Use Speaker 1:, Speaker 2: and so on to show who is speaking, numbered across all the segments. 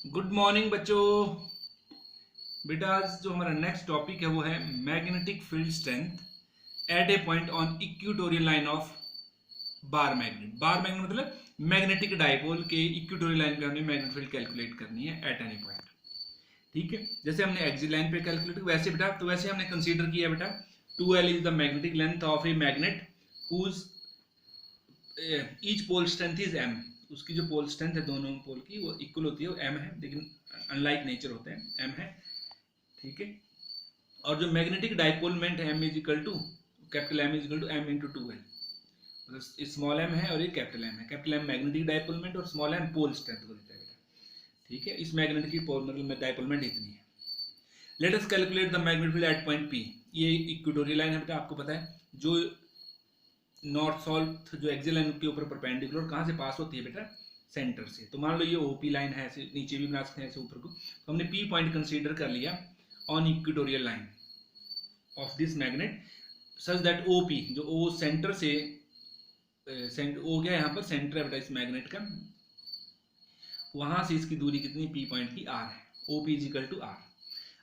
Speaker 1: Good morning बच्चों। बेटा आज जो हमारा नेक्स्ट टॉपिक है वो है magnetic field strength eight A point on equatorial line of bar magnet. Bar magnet मतलब मैग्नेटिक डाइपोल के इक्वेटोरियल लाइन पे हमने मैग्नेटिक फील्ड कैलकुलेट करनी है एट एनी पॉइंट। ठीक है, जैसे हमने एक्सिस लाइन पे कैलकुलेट वैसे बेटा, तो वैसे हमने कंसीडर किया बेटा 2L is the magnetic length of a magnet whose each pole strength is m। उसकी जो पोल स्ट्रेंथ है दोनों पोल की वो इक्वल होती है, वो m है, लेकिन अनलाइक नेचर होते हैं, m है। ठीक है, और जो मैग्नेटिक डाइपोलमेंट है m is equal to capital M is equal to m into 2L। मतलब स्मॉल m है और ये कैपिटल M है। कैपिटल M मैग्नेटिक डाइपोलमेंट और स्मॉल m पोल स्ट्रेंथ को देता है बेटा। ठीक है, इस मैग्नेटिक की पोल मतलब डाइपोलमेंट इतनी है। Let us calculate the magnetic field at point P। ये इक्वेटोरियल लाइन है बेटा, आपको पता है, जो नॉर्थ साउथ जो एक्सिस लाइन के ऊपर परपेंडिकुलर कहाँ से पास होती है बेटा, सेंटर से। तो मान लो ये ओपी लाइन है, ऐसे नीचे भी बना सकते हैं ऐसे ऊपर को, तो हमने पी पॉइंट कंसीडर कर लिया on equatorial line of this magnet such that OP जो ओ सेंटर से ओ गया यहाँ पर सेंटर है बेटा इस मैग्नेट का, वहां से इसकी दूरी कितनी पी पॉइंट की आर है, OP is equal to R.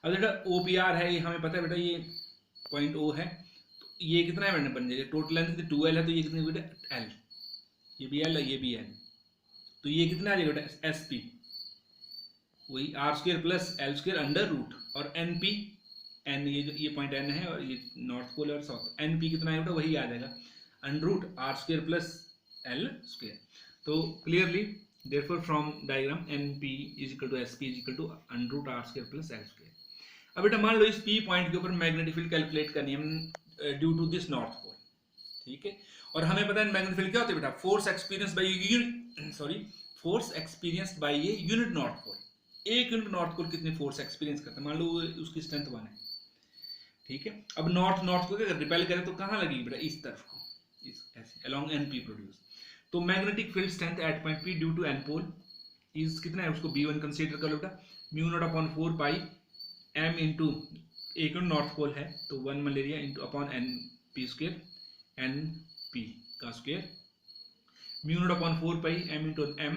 Speaker 1: अब बेटा ओपीआर है, ये हमें पता है बेटा, ये पॉइंट ओ है, ये कितना है बन जाएगा, टोटल लेंथ 2L है, तो ये कितनी बेटा L, ये भी L है ये भी L, तो ये कितना आ जाएगा बेटा SP, वही R square plus L square under root, और NP N ये पॉइंट N है और ये नॉर्थ पोल और साउथ, NP कितना है बेटा वही आ जाएगा under root R square plus L square. तो clearly therefore from diagram NP is equal to SP is equal to under root R square plus L square. अब बेटा मान लो इस P पॉइंट के ऊपर मैग्नेटिक फील्ड कैलकुलेट करनी है due to this north pole. ठीक है, और हमें पता है मैग्नेटिक फील्ड क्या होती है बेटा, फोर्स एक्सपीरियंस बाय ये यूनिट नॉर्थ पोल। एक यूनिट नॉर्थ पोल कितनी फोर्स एक्सपीरियंस करता है, मान लो उसकी स्ट्रेंथ 1 है। ठीक है, अब नॉर्थ को अगर रिपेल करें तो कहाँ लगेगी बेटा, इस तरफ को, इस ऐसे अलोंग NP प्रोड्यूस। तो magnetic field strength at point P due to N pole is कितना है, उसको B1 कंसीडर कर लो बेटा, mu not upon 4 pi M into एक नॉर्थ पोल है तो 1 मलेरिया into upon NP square, NP का square, mu not upon 4 pi M into M,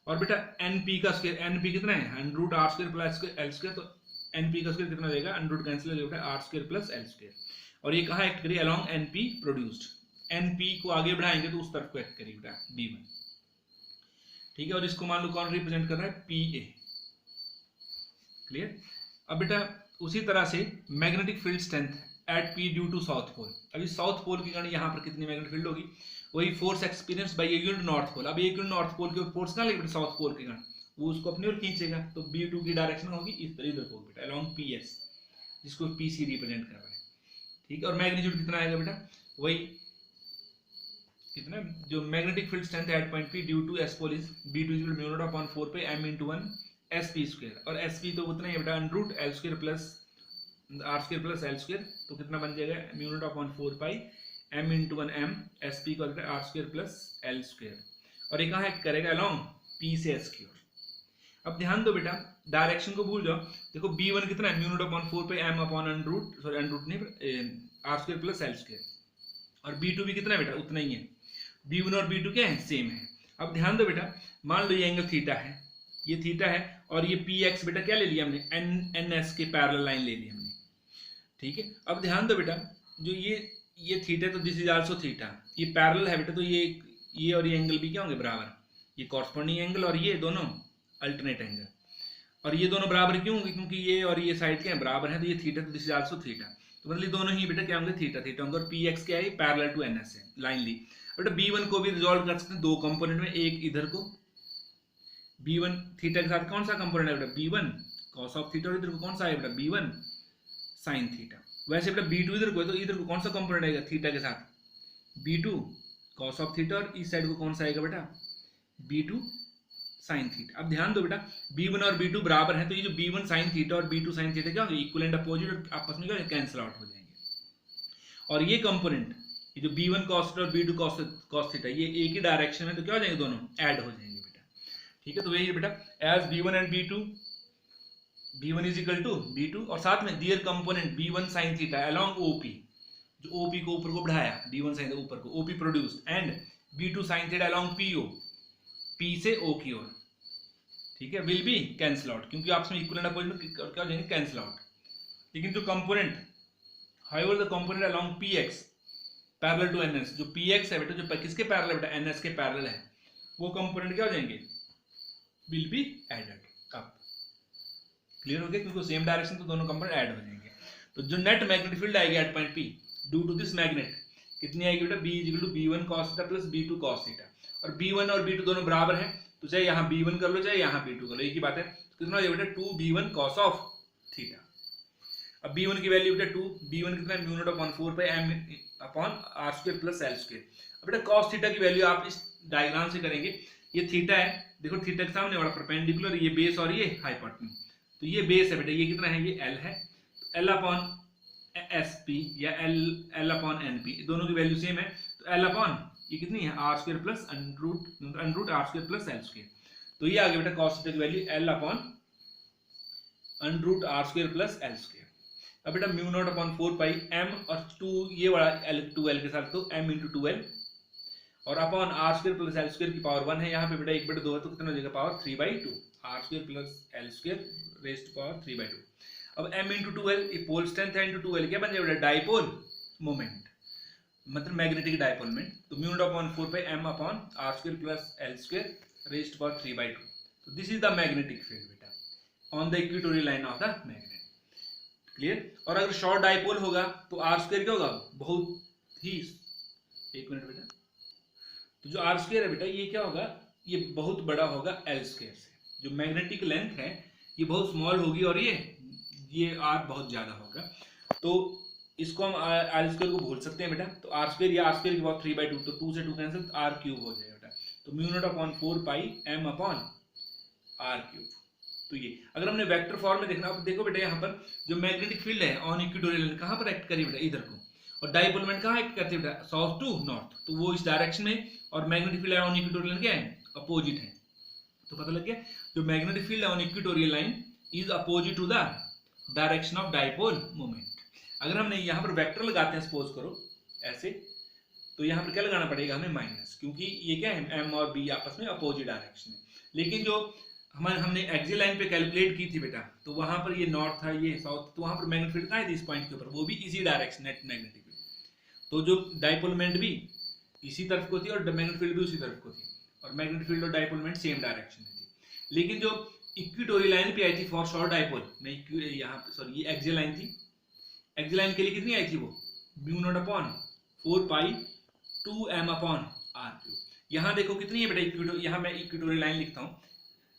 Speaker 1: और बेटा NP का स्क्र, NP कितना है under root R square plus L square, तो NP का स्क्र कितना हो जाएगा अंडर रूट कैंसिल हो जाएगा R square plus L square, और ये कहाँ एक्ट करिए अलोंग NP प्रोड्यूस्ड, NP को आगे बढ़ाएंगे तो उस तरफ को एक्ट करिए बेटा B1। ठीक है, और इसको मान लो कौन रिप्रेजेंट कर रहा है, PA। क्लियर। अब बेटा उसी तरह से magnetic field strength at P due to south pole. अभी साउथ पोल के कारण यहाँ पर कितनी मैग्नेटिक फील्ड होगी, वही force experience by unit north pole. अब एक यूनिट नॉर्थ पोल के फोर्स कहाँ लगेगा साउथ पोल के कारण, वो उसको अपनी ओर खींचेगा, तो B2 की डायरेक्शन होगी इस तरह इधर को बेटा अलोंग PS, जिसको PC रिप्रेजेंट कर रहा है। ठीक है, और मैग्नीट्यूड कितना आएगा बेटा, वही कितना, जो magnetic field strength at point P due to S pole is B2 equal mu not upon 4 पे M इंटू 1 SP स्क्र, और SP तो उतना ही बेटा under root L square plus R square plus L square, तो कितना बन जाएगा mu not upon 4 pi M into 1 M SP को R square plus L square, और ये कहाँ करेगा अलोंग P से S की ओर। अब ध्यान दो बेटा, डायरेक्शन को भूल जाओ, देखो B1 कितना है म्यू नॉट अपॉन 4 पे M upon under root, sorry under root नहीं R square plus L square, और B2 भी कितना है बेटा उतना ही है, B1 और B2 क्या है सेम है। अब ध्यान दो बेटा, मान लो ये एंगल थीटा है, ये थीटा है, और ये PX बेटा क्या ले लिया हमने, NS के पैरेलल लाइन ले ली हमने। ठीक है, अब ध्यान दो बेटा, जो ये थीटा, तो दिस इज आल्सो थीटा, ये पैरेलल है बेटा, तो ये और ये एंगल भी क्या होंगे बराबर, ये कॉरस्पॉन्डिंग एंगल और ये दोनों अल्टरनेट एंगल, और ये दोनों बराबर क्यों होंगे, क्योंकि ये और ये साइड क्या है बराबर है, तो ये थीटा, तो दिस इज आल्सो थीटा, तो मतलब दोनों ही बेटा क्या होंगे थीटा होंगे, और PX क्या है पैरेलल टू NS है लाइन ली। बेटा B1 को भी रिजॉल्व कर सकते हैं दो कंपोनेंट में, एक इधर को B1 थीटा के साथ कौन सा कंपोनेंट है बेटा B1 cos ऑफ थीटा, और इधर को कौन सा है बेटा B1 sin थीटा। वैसे बेटा B2 इधर को है, तो इधर को कौन सा कंपोनेंट आएगा थीटा के साथ B2 cos ऑफ थीटा, और इस साइड को कौन सा आएगा बेटा B2 sin थीटा। अब ध्यान दो बेटा, B1 और B2 बराबर है, तो ये जो B1 sin थीटा और B2 sin थीटा क्या होंगे इक्वल एंड अपोजिट, और आपस में क्या कैंसिल आउट हो जाएंगे, और ये कंपोनेंट ये जो B1 cos थीटा और B2 cos थीटा ये एक ही डायरेक्शन में, तो क्या हो जाएंगे दोनों ऐड हो जाएंगे बेटा। ठीक है, तो वही बेटा as B1 and B1 is equal to B2, और साथ में their component B1 sin theta along OP, जो OP को ऊपर को बढ़ाया B1 sin ऊपर को OP produced, and B2 sin theta along PO, P से O की ओर। ठीक है, विल बी कैंसिल आउट, क्योंकि आपस में इक्विवेलेंट अपोजिट क्या हो जाएंगे, कैंसिल आउट। लेकिन जो component however the component along P X parallel to N S, जो पी एक्स है बेटा जो किसके पैरेलल है बेटा, एन एस के पैरेलल है, वो कंपोनेंट क्या हो जाएंगे, विल बी एडेड। अब क्लियर हो गया, क्योंकि सेम डायरेक्शन तो दोनों कंपोनेंट ऐड हो जाएंगे। तो जो नेट मैग्नेटिक फील्ड आएगी at point P due to this magnet कितनी आएगी बेटा, B is equal to b1 cos theta plus b2 cos theta, और b1 और b2 दोनों बराबर हैं, तो चाहे यहाँ b1 कर लो चाहे यहाँ b2 कर लो, एक ही बात है। तो कितना हो जाएगा बेटा 2b1 cos ऑफ थीटा। अब b1 की वैल्यू बेटा 2, b1 कितना है mu naught upon 4 pi m upon r square plus l square. अब बेटा cos थीटा की वैल्यू आप इस डायग्राम से करेंगे, ये थीटा है, देखो थीटा के सामने वाला परपेंडिकुलर, ये बेस और ये हाइपोटेन्यूज, तो ये बेस है बेटा, ये कितना है, ये l है, l अपॉन एस पी या एल अपॉन एन पी, दोनों की वैल्यू सेम है, तो एल अपॉन ये कितनी है R square plus under root R square plus L square, तो ये आ गया बेटा कॉस थीटा की value L upon under root R square plus L square. अब बेटा mu not upon 4 pi M और 2 ये वाला एल 2l के साथ, तो m इंटू 2l और upon R square plus L square की पावर 1 है, यहाँ पे बेटा 1/2 है, तो कितना हो जाएगा power 3/2 R square plus L square raised to power 3/2। अब m इंटू 2l ये पोल स्ट्रेंथ है, इंटू 2l क्या बन जाएगा डाइपोल मोमेंट, मतलब मैग्नेटिक डाइपोल मोमेंट, तो mu not upon 4 pi m upon r square plus l square raised to power 3/2। तो this is the magnetic field बेटा on the equatorial line of the magnet. Clear. और अगर short dipole होगा तो r square क्या होगा, बहुत ही, एक मिनट बेटा, तो जो r स्क्वायर है बेटा ये क्या होगा, ये बहुत बड़ा होगा l स्क्वायर से, जो मैग्नेटिक लेंथ है ये बहुत स्मॉल होगी और ये r बहुत ज्यादा होगा, तो इसको हम r स्क्वायर को भूल सकते हैं बेटा, तो r स्क्वायर या r स्क्वायर की पावर 3/2, तो 2 से 2 कैंसिल, r क्यूब हो जाएगा बेटा, तो mu not upon 4 pi m upon r cube. तो ये अगर हमने वेक्टर फॉर्म में देखना, अब देखो बेटा यहाँ पर जो मैग्नेटिक फील्ड है ऑन इक्वेटोरियल लाइन कहाँ पर एक्ट करी बेटा, इधर को, और डाइपोल मोमेंट कहाँ एक्ट करती है बेटा, साउथ टू नॉर्थ, तो वो इस डायरेक्शन में, और magnetic field on equatorial line क्या है, अपोजिट है, तो पता लग गया जो magnetic field on equatorial line is opposite to the direction of dipole moment. अगर हमने यहाँ पर वेक्टर लगाते हैं सपोज करो ऐसे, तो यहाँ पर क्या लगाना पड़ेगा हमें माइनस, क्योंकि ये क्या है m और b आपस में अपोजिट डायरेक्शन है। लेकिन जो हमने एक्सियल लाइन पे कैलकुलेट की थी बेटा, तो वहां पर ये नॉर्थ था ये साउथ, तो वहां पर मैग्नेटिक फील्ड कहाँ है इस पॉइंट के ऊपर, वो भी इसी डायरेक्शन नेट मैग्नेटिक फील्ड, तो जो डाइपोल मोमेंट भी इसी तरफ को थी और मैग्नेटिक फील्ड भी उसी तरफ को थी, और मैग्नेटिक फील्ड और डाइपोल मोमेंट सेम डायरेक्शन में थी। लेकिन जो इक्वेटोरियल लाइन पे आई थी फॉर शॉर्ट डाइपोल, नहीं यहाँ पे सॉरी ये एक्सियल लाइन थी, एक्सियल लाइन के लिए कितनी आई थी वो, म्यू नॉट अपॉन 4 पाई 2m अपॉन r क्यूब। यहाँ देखो कितनी है बेटा इक्वेटोरियल, यहाँ मैं इक्वेटोरियल लाइन लिखता हूँ,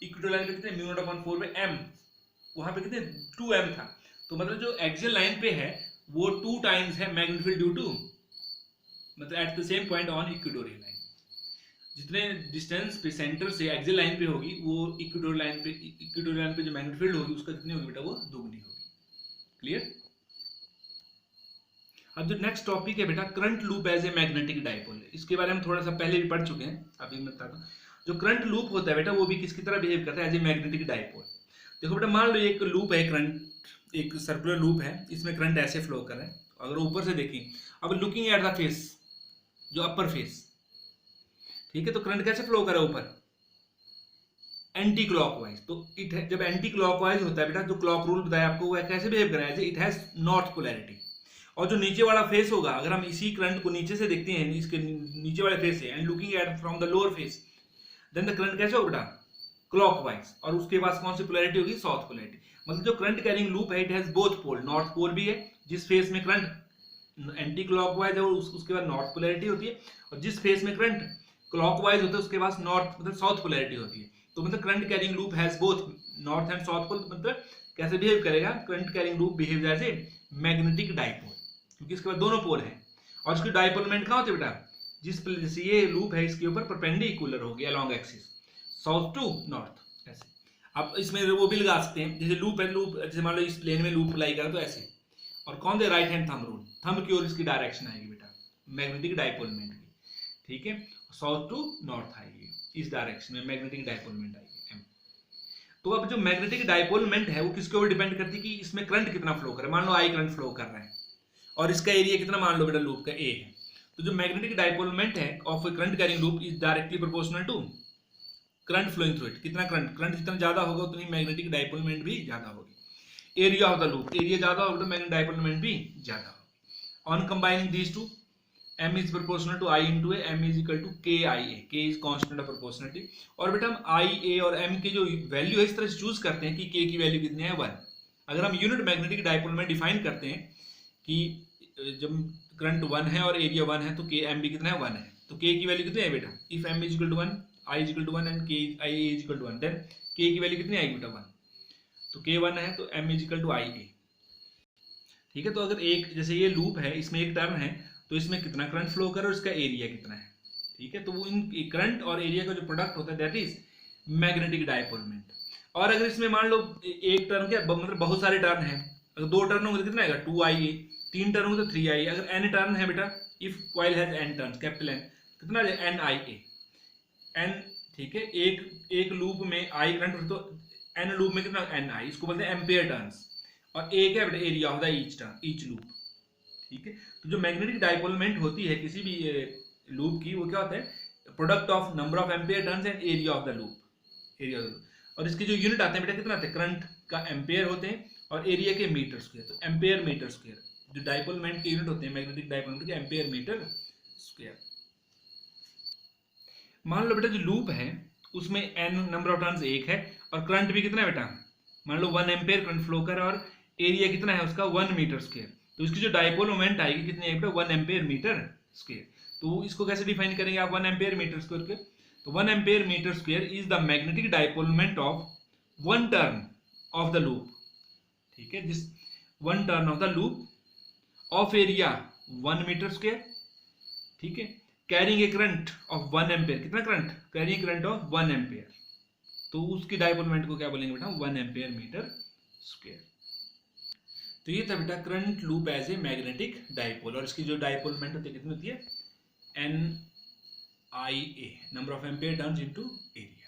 Speaker 1: इक्वेटोरियल लाइन पे कितने म्यू नॉट अपॉन 4 पे m, वहाँ पे कितने 2m था, तो मतलब जो एक्सियल लाइन पे है वो 2 टाइम्स है मैग्नेटिक फील्ड ड्यू टू, मतलब at the same point on equatorial line, जितने डिस्टेंस पे सेंटर से एक्सियल लाइन पे होगी वो इक्वेटोरियल लाइन पे जो मैग्नेटिक फील्ड होगी उसका कितनी होगी बेटा, वो दुगनी होगी। क्लियर। अब जो नेक्स्ट टॉपिक है बेटा current loop as a magnetic dipole, इसके बारे में थोड़ा सा पहले भी पढ़ चुके हैं, अभी मैं बताता हूँ। जो करंट लूप होता है बेटा वो भी किसकी तरह बिहेव करता है, एज ए मैग्नेटिक डाइपोल। देखो बेटा मान लो एक लूप है, करंट एक सर्कुलर लूप है, इसमें करंट ऐसे फ्लो कर रहा है, अगर ऊपर से देखें, अब लुकिंग एट द फेस, जो अपर फेस, ठीक है, तो करंट कैसे फ्लो कर रहा है ऊपर, एंटी क्लॉकवाइज, तो जब एंटी क्लॉकवाइज होता है बेटा, जो क्लॉक रूल बताया आपको वो कैसे बिहेव कर रहा है, इट हैज नॉर्थ पोलैरिटी, और जो नीचे वाला फेस होगा, अगर हम इसी करंट को नीचे से देखते हैं, इसके नीचे वाले फेस से, and looking at from the lower face, then the current कैसे होगा बेटा, क्लॉकवाइज, और उसके पास कौन सी पोलैरिटी होगी, साउथ पोलैरिटी। मतलब जो करंट कैरिंग लूप है it has both pole, north pole भी है, जिस फेस में करंट एंटी क्लॉकवाइज है उसके बाद नॉर्थ पोलैरिटी होती है, और जिस फेस में करंट क्लॉकवाइज होता है उसके पास नॉर्थ मतलब साउथ पोलैरिटी होती है। तो मतलब current carrying loop has both north and south pole, मतलब कैसे बिहेव करेगा, current carrying loop behave as a magnetic dipole, क्योंकि इसके बाद दोनों पोल हैं, और इसकी डाइपोल मोमेंट कहाँ होती है बेटा, जिस जैसे ये लूप है इसके ऊपर परपेंडिकुलर होगी along axis, south to north ऐसे। आप इसमें वो भी लगा सकते हैं, जैसे लूप है, लूप जैसे मान लो इस प्लेन में लूप अप्लाई करें तो ऐसे, और कौन दे right hand thumb rule, thumb की ओर इसकी डायरेक्शन आएगी बेटा मैग्नेटिक डाइपोल मोमेंट की, ठीक है, साउथ टू नॉर्थ आएगी, इस डायरेक्शन में मैग्नेटिक डाइपोल मोमेंट आएगी। तो अब जो मैग्नेटिक डाइपोल मोमेंट है वो किसके ऊपर डिपेंड करती है कि इसमें करंट कितना फ्लो कर रहा है, मान लो आई करंट फ्लो कर रहा है और इसका एरिया कितना मान लो बेटा लूप का ए है, तो जो मैग्नेटिक डाइपोल मोमेंट है of a current carrying loop is directly proportional to current flowing through it, कितना करंट जितना ज्यादा होगा उतनी मैग्नेटिक डाइपोल मोमेंट भी ज्यादा होगी। Area of the loop, area ज्यादा होगा तो मैग्नेटिक डाइपोल मोमेंट भी ज्यादा होगी। On combining these two, m is proportional to I into a, m is equal to KIA, K is constant of proportionality। और बेटा हम I, A और m की जो वैल्यू है इस तरह से चूज करते हैं कि K की वैल्यू कितनी है 1। अगर हम यूनिट मैग्नेटिक डाइपोल में डिफाइन करते हैं कि जब करंट 1 है और एरिया 1 है तो K m भी कितना है 1 है, तो K की वैल्यू कितनी है बेटा, if m is equal to 1, I is equal to 1 and K I A is equal to 1, then K की वैल्यू कितनी आएगी बेटा 1, तो K 1 है तो m is equal to I A। ठीक है, तो अगर एक जैसे ये लूप है इसमें एक टर्न है तो इसमें कितना करंट फ्लो कर रहा है और इसका एरिया कितना है। ठीक है, तो वो इन करंट और एरिया का जो प्रोडक्ट होता है that is magnetic dipole moment. और अगर इसमें मान लो एक टर्न क्या मतलब बहुत सारे टर्न है, अगर 2 टर्न होंगे तो कितना आएगा 2IA, 3 टर्न होंगे तो 3IA, अगर n टर्न है बेटा if coil has n turn capital N कितना आ जाएगा NIA n। ठीक है, एक लूप में I करंट तो n लूप में कितना NI, इसको बोलते हैं एम्पियर टर्न्स, और A क्या बेटा area of the each turn each loop. ठीक है, तो जो मैग्नेटिक डाइपोल मोमेंट होती है किसी भी लूप की वो क्या होता है product of number of ampere turns and area of the loop, area of the loop. और इसके जो यूनिट आते हैं बेटा कितना आते हैं, करंट का एम्पियर होते हैं और एरिया के मीटर स्क्वायर, तो एम्पियर मीटर स्क्वायर जो डाइपोल मोमेंट के यूनिट होते हैं मैग्नेटिक डाइपोल मोमेंट के एम्पियर मीटर स्क्वायर। मान लो बेटा जो लूप है उसमें n नंबर ऑफ टर्न्स 1 है और करंट भी कितना है बेटा, मान लो 1 एम्पियर करंट फ्लो कर और एरिया कितना है उसका 1 मीटर स्क्वायर, तो इसकी जो डाइपोल मोमेंट आएगी कितनी आएगी 1 एम्पियर मीटर स्क्वायर। तो इसको कैसे डिफाइन करेंगे आप 1 एम्पियर मीटर स्क्वायर के, तो 1 ampere metre square is the magnetic dipole moment of 1 turn of the loop. ठीक है, this 1 turn of the loop of area 1 metre square. ठीक है, carrying a current of 1 ampere, कितना current carrying current of 1 ampere, तो उसकी dipole moment को क्या बोलेंगे बेटा 1 एम्पियर मीटर स्क्वायर। तो ये था बेटा current loop as a magnetic dipole, और इसकी जो डाइपोल मोमेंट होती है कितनी होती है NIA, number of ampere turns into area.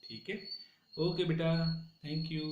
Speaker 1: ठीक है, ओके बेटा, थैंक यू।